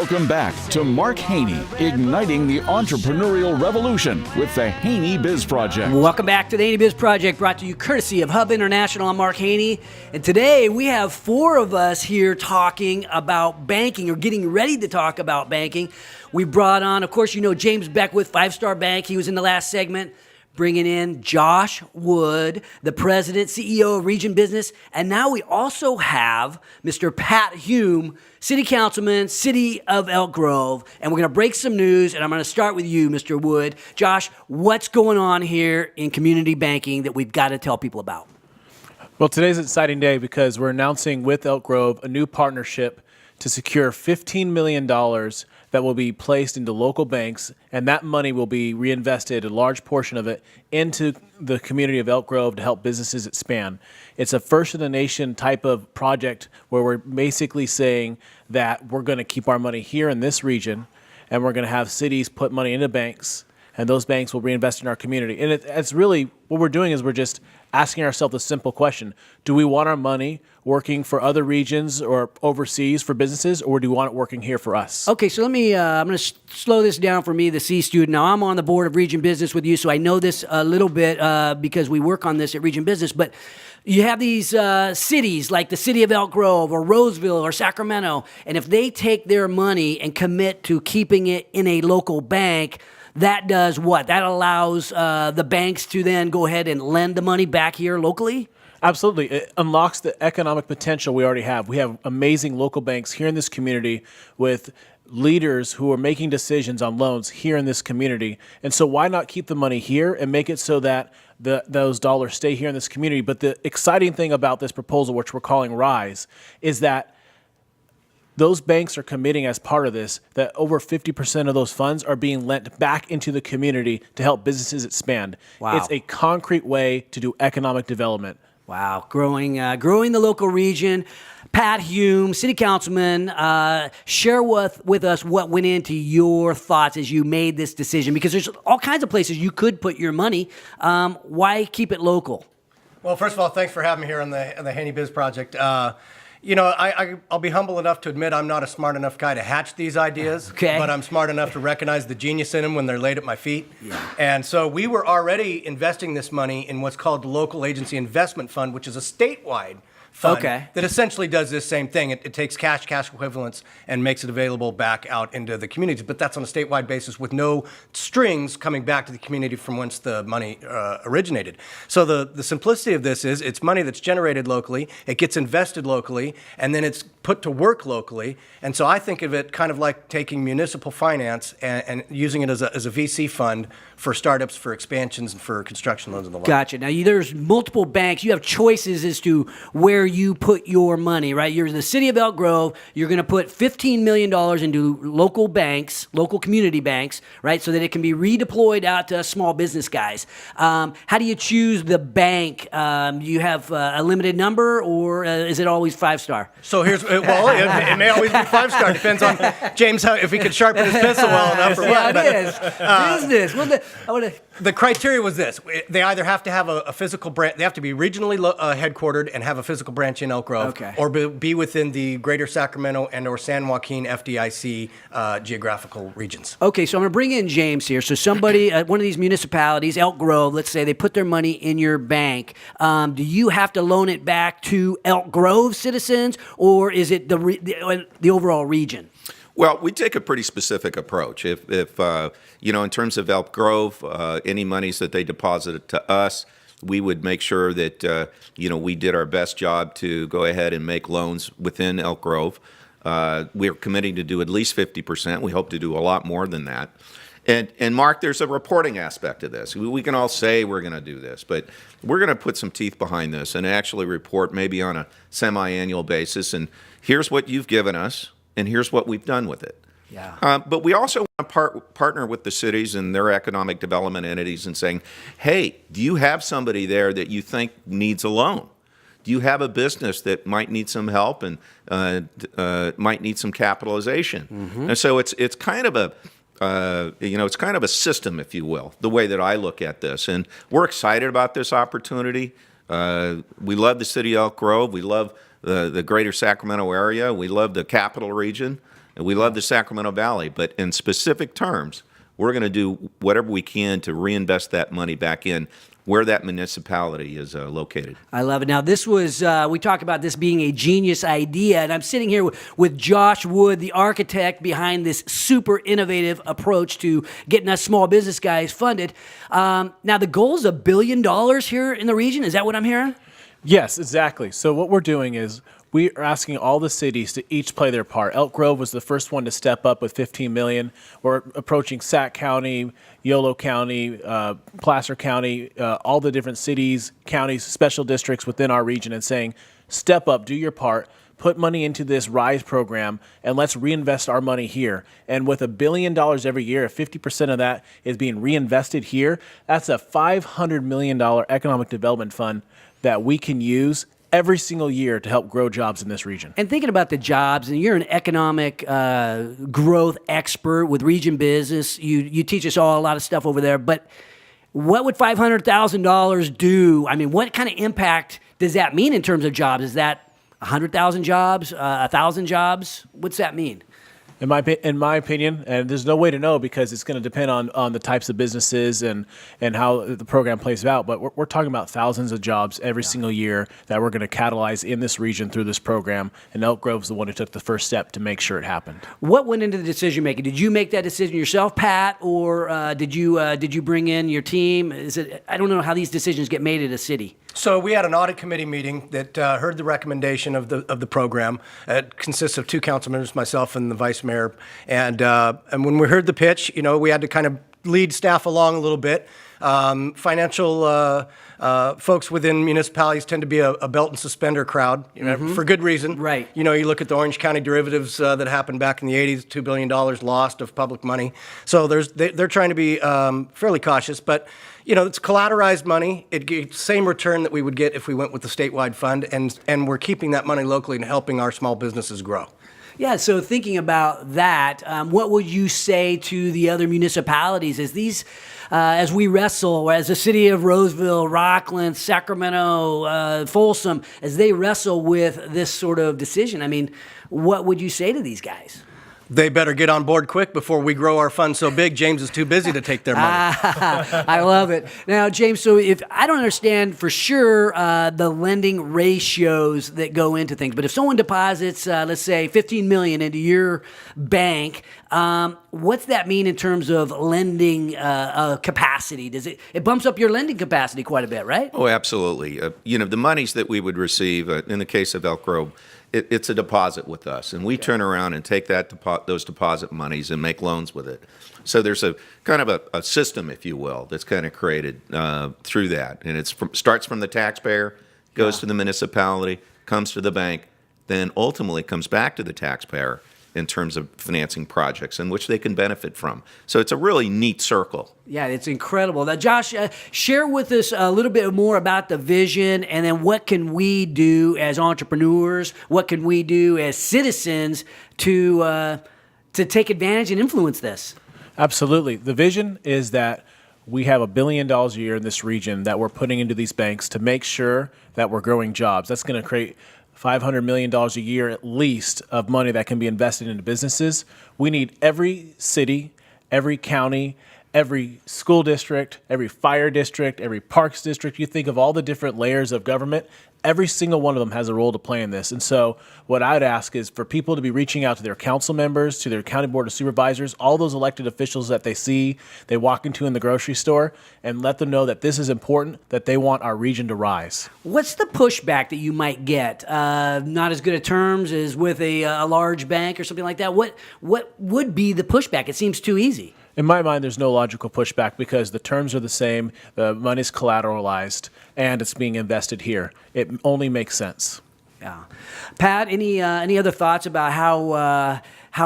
Welcome back to Mark Haney, igniting the entrepreneurial revolution with the Haney Biz Project. Welcome back to the Haney Biz Project, brought to you courtesy of Hub International. I'm Mark Haney, and today we have four of us here talking about banking, or getting ready to talk about banking. We brought on, of course, you know James Beckwith, Five Star Bank. He was in the last segment. Bringing in Josh Wood, the president, CEO of Region Business. And now we also have Mr. Pat Hume, city councilman, city of Elk Grove. And we're going to break some news, and I'm going to start with you, Mr. Wood. Josh, what's going on here in community banking that we've got to tell people about? Well, today's an exciting day because we're announcing with Elk Grove a new partnership to secure $15 million that will be placed into local banks, and that money will be reinvested, a large portion of it, into the community of Elk Grove to help businesses expand. It's a first-in-the-nation type of project where we're basically saying that we're going to keep our money here in this region, and we're going to have cities put money into banks, and those banks will reinvest in our community. And it's really, what we're doing is we're just asking ourselves a simple question. Do we want our money working for other regions or overseas for businesses, or do we want it working here for us? Okay, so let me, I'm going to slow this down for me, the C student. Now, I'm on the board of Region Business with you, so I know this a little bit because we work on this at Region Business, but you have these cities like the city of Elk Grove or Roseville or Sacramento, and if they take their money and commit to keeping it in a local bank, that does what? That allows the banks to then go ahead and lend the money back here locally? Absolutely. It unlocks the economic potential we already have. We have amazing local banks here in this community with leaders who are making decisions on loans here in this community. And so why not keep the money here and make it so that those dollars stay here in this community? But the exciting thing about this proposal, which we're calling RISE, is that those banks are committing as part of this that over 50% of those funds are being lent back into the community to help businesses expand. Wow. It's a concrete way to do economic development. Wow, growing the local region. Pat Hume, city councilman, share with us what went into your thoughts as you made this decision, because there's all kinds of places you could put your money. Why keep it local? Well, first of all, thanks for having me here on the Haney Biz Project. You know, I'll be humble enough to admit I'm not a smart enough guy to hatch these ideas, okay, but I'm smart enough to recognize the genius in them when they're laid at my feet. Yeah. And so we were already investing this money in what's called the Local Agency Investment Fund, which is a statewide fund that essentially does this same thing. It takes cash equivalents and makes it available back out into the communities, but that's on a statewide basis with no strings coming back to the community from whence the money originated. So the simplicity of this is it's money that's generated locally, it gets invested locally, and then it's put to work locally. And so I think of it kind of like taking municipal finance and using it as a VC fund for startups, for expansions, and for construction loans and the like. Gotcha. Now, there's multiple banks. You have choices as to where you put your money, right? You're in the city of Elk Grove. You're going to put $15 million into local banks, local community banks, right, so that it can be redeployed out to small business guys. How do you choose the bank? Do you have a limited number, or is it always 5-star? So here's, well, it may always be 5-star. Depends on James, if he could sharpen his pencil well enough or what. Yeah, it is. Business. The criteria was this. They either have to have a physical branch, they have to be regionally headquartered and have a physical branch in Elk Grove, okay, or be within the greater Sacramento and or San Joaquin FDIC geographical regions. Okay, so I'm going to bring in James here. So somebody, one of these municipalities, Elk Grove, let's say they put their money in your bank. Do you have to loan it back to Elk Grove citizens, or is it the overall region? Well, we take a pretty specific approach. If you know, in terms of Elk Grove, any monies that they deposited to us, we would make sure that you know, we did our best job to go ahead and make loans within Elk Grove. We're committing to do at least 50%. We hope to do a lot more than that. And Mark, there's a reporting aspect to this. We can all say we're going to do this, but we're going to put some teeth behind this and actually report maybe on a semi-annual basis. And here's what you've given us, and here's what we've done with it. Yeah. But we also want to partner with the cities and their economic development entities and saying, hey, do you have somebody there that you think needs a loan? Do you have a business that might need some help and might need some capitalization? Mm-hmm. And so it's kind of a it's kind of a system, if you will, the way that I look at this. And we're excited about this opportunity. We love the city of Elk Grove. We love the greater Sacramento area. We love the capital region. and we love the Sacramento Valley, but in specific terms, we're going to do whatever we can to reinvest that money back in where that municipality is located. I love it. Now, this was, we talk about this being a genius idea, and I'm sitting here with Josh Wood, the architect behind this super innovative approach to getting us small business guys funded. Now, the goal is $1 billion here in the region. Is that what I'm hearing? Yes, exactly. So what we're doing is we are asking all the cities to each play their part. Elk Grove was the first one to step up with $15 million. We're approaching Sac County, Yolo County, Placer County, all the different cities, counties, special districts within our region, and saying, step up, do your part, put money into this RISE program, and let's reinvest our money here. And with $1 billion every year, if 50% of that is being reinvested here, that's a $500 million economic development fund that we can use every single year to help grow jobs in this region. And thinking about the jobs, and you're an economic growth expert with Region Business. You teach us all a lot of stuff over there. But what would $500,000 do? I mean, what kind of impact does that mean in terms of jobs? Is that 100,000 jobs, 1,000 jobs? What's that mean? In my opinion, and there's no way to know because it's going to depend on the types of businesses and how the program plays out, but we're talking about thousands of jobs every single year that we're going to catalyze in this region through this program, and Elk Grove's the one who took the first step to make sure it happened. What went into the decision making? Did you make that decision yourself, Pat, or did you bring in your team? I don't know how these decisions get made at a city. So we had an audit committee meeting that heard the recommendation of the program. It consists of two council members, myself and the vice mayor. And when we heard the pitch, we had to kind of lead staff along a little bit. Financial folks within municipalities tend to be a belt and suspender crowd, for good reason. Right. You look at the Orange County derivatives that happened back in the 80s, $2 billion lost of public money. So they're trying to be fairly cautious, but it's collateralized money. It gets the same return that we would get if we went with the statewide fund, and we're keeping that money locally and helping our small businesses grow. Yeah, so thinking about that, what would you say to the other municipalities as we wrestle, as the city of Roseville, Rockland, Sacramento, Folsom, as they wrestle with this sort of decision? I mean, what would you say to these guys? They better get on board quick before we grow our fund so big James is too busy to take their money. I love it. Now, James, so if I don't understand for sure the lending ratios that go into things, but if someone deposits, let's say, $15 million into your bank, what's that mean in terms of lending capacity? It bumps up your lending capacity quite a bit, right? Oh, absolutely. The monies that we would receive in the case of Elk Grove, it's a deposit with us, and we turn around and take those deposit monies and make loans with it. So there's a kind of a system, if you will, that's kind of created through that, and it starts from the taxpayer, goes to the municipality, comes to the bank, then ultimately comes back to the taxpayer in terms of financing projects in which they can benefit from. So it's a really neat circle. Yeah, it's incredible. Now, Josh, share with us a little bit more about the vision, and then what can we do as entrepreneurs? What can we do as citizens to take advantage and influence this? Absolutely. The vision is that we have $1 billion a year in this region that we're putting into these banks to make sure that we're growing jobs. That's going to create $500 million a year at least of money that can be invested into businesses. We need every city, every county, every school district, every fire district, every parks district. You think of all the different layers of government, every single one of them has a role to play in this. And so what I'd ask is for people to be reaching out to their council members, to their county board of supervisors, all those elected officials that they walk into in the grocery store, and let them know that this is important, that they want our region to rise. What's the pushback that you might get? Not as good at terms as with a large bank or something like that. What would be the pushback? It seems too easy. In my mind, there's no logical pushback because the terms are the same, the money's collateralized, and it's being invested here. It only makes sense. Yeah. Pat, any other thoughts about how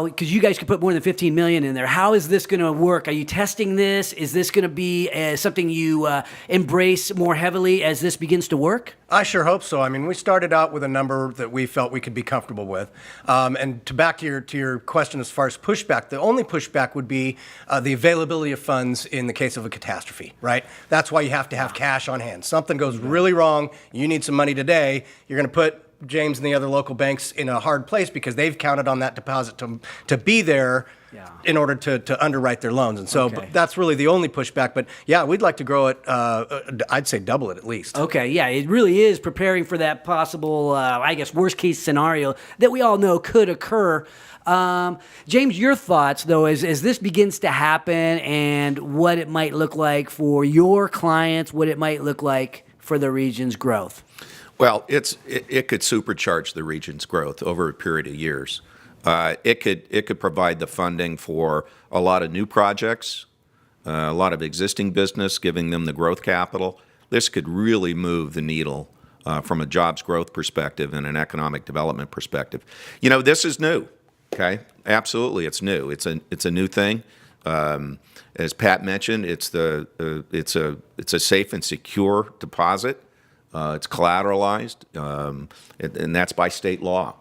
because you guys could put more than $15 million in there. How is this going to work? Are you testing this? Is this going to be something you embrace more heavily as this begins to work? I sure hope so. I mean, we started out with a number that we felt we could be comfortable with. And back to your question as far as pushback, the only pushback would be the availability of funds in the case of a catastrophe, right? That's why you have to have cash on hand. Something goes really wrong, you need some money today, you're going to put James and the other local banks in a hard place because they've counted on that deposit to be there in order to underwrite their loans. And so that's really the only pushback. But yeah, we'd like to grow it, I'd say double it at least. Okay, yeah, it really is preparing for that possible, I guess, worst case scenario that we all know could occur. James, your thoughts, though, as this begins to happen and what it might look like for your clients, what it might look like for the region's growth. Well, it could supercharge the region's growth over a period of years. It could provide the funding for a lot of new projects, a lot of existing business, giving them the growth capital. This could really move the needle from a jobs growth perspective and an economic development perspective. You know, this is new. Okay, absolutely, it's new. It's a new thing. As Pat mentioned, it's a safe and secure deposit. It's collateralized, and that's by state law.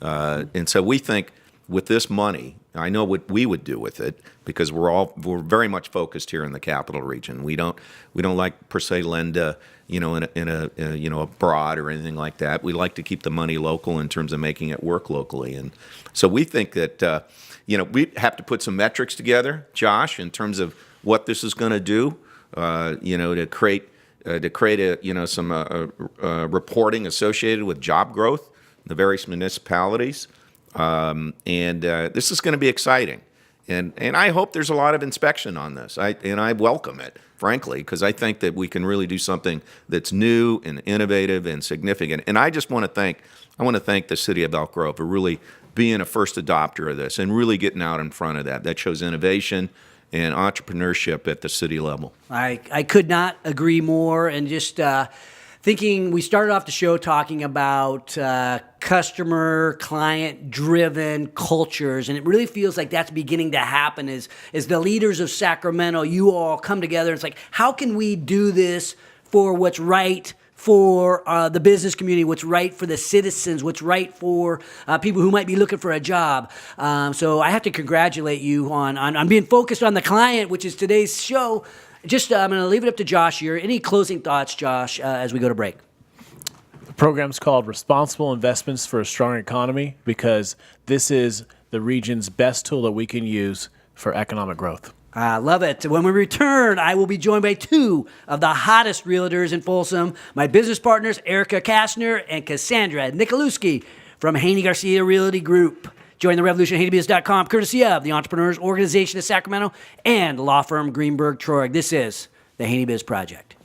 And so we think with this money, I know what we would do with it because we're very much focused here in the capital region. We don't like per se lend in a abroad or anything like that. We like to keep the money local in terms of making it work locally. And so we think that we have to put some metrics together, Josh, in terms of what this is going to do. To create some reporting associated with job growth in the various municipalities. This is going to be exciting. And I hope there's a lot of inspection on this. I welcome it, frankly, because I think that we can really do something that's new and innovative and significant. And I just want to thank the city of Elk Grove for really being a first adopter of this and really getting out in front of that. That shows innovation and entrepreneurship at the city level. I could not agree more. And just thinking, we started off the show talking about customer, client-driven cultures, and it really feels like that's beginning to happen as the leaders of Sacramento, you all come together. It's like, how can we do this for what's right for the business community, what's right for the citizens, what's right for people who might be looking for a job. So I have to congratulate you on being focused on the client, which is today's show. I'm going to leave it up to Josh here. Any closing thoughts, Josh, as we go to break? The program's called Responsible Investments for a Strong Economy because this is the region's best tool that we can use for economic growth. I love it. When we return, I will be joined by two of the hottest realtors in Folsom, my business partners, Erica Kastner and Cassandra Nikolewski from Haney Garcia Realty Group. Join the revolution at HaneyBiz.com, courtesy of the Entrepreneurs Organization of Sacramento and law firm Greenberg Traurig. This is the Haney Biz Project.